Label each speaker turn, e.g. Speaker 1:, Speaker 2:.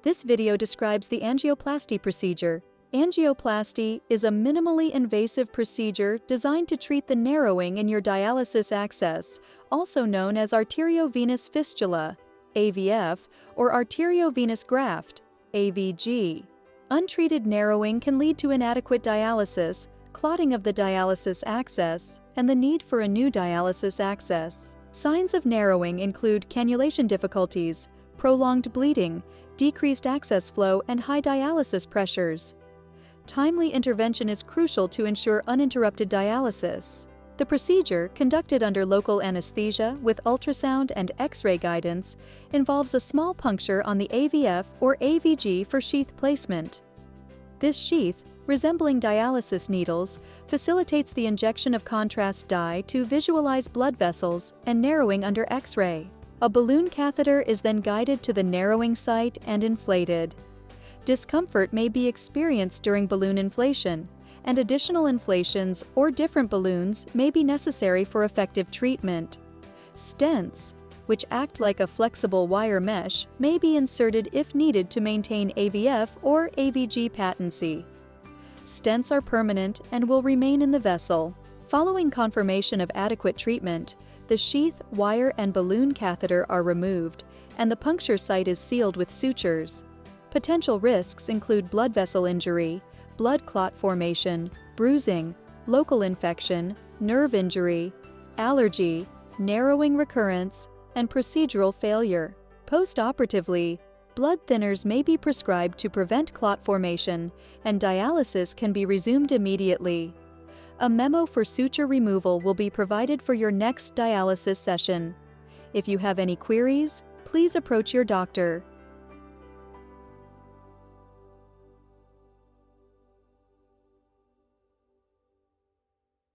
Speaker 1: This video describes the angioplasty procedure. Angioplasty is a minimally invasive procedure designed to treat the narrowing in your dialysis access, also known as arteriovenous fistula, AVF, or arteriovenous graft, AVG. Untreated narrowing can lead to inadequate dialysis, clotting of the dialysis access, and the need for a new dialysis access. Signs of narrowing include cannulation difficulties, prolonged bleeding, decreased access flow, and high dialysis pressures. Timely intervention is crucial to ensure uninterrupted dialysis. The procedure, conducted under local anesthesia with ultrasound and X-ray guidance, involves a small puncture on the AVF or AVG for sheath placement. This sheath, resembling dialysis needles, facilitates the injection of contrast dye to visualize blood vessels and narrowing under X-ray. A balloon catheter is then guided to the narrowing site and inflated. Discomfort may be experienced during balloon inflation, and additional inflations or different balloons may be necessary for effective treatment. Stents, which act like a flexible wire mesh, may be inserted if needed to maintain AVF or AVG patency. Stents are permanent and will remain in the vessel. Following confirmation of adequate treatment, the sheath, wire, and balloon catheter are removed, and the puncture site is sealed with sutures. Potential risks include blood vessel injury, blood clot formation, bruising, local infection, nerve injury, allergy, narrowing recurrence, and procedural failure. Post-operatively, blood thinners may be prescribed to prevent clot formation, and dialysis can be resumed immediately. A memo for suture removal will be provided for your next dialysis session. If you have any queries, please approach your doctor.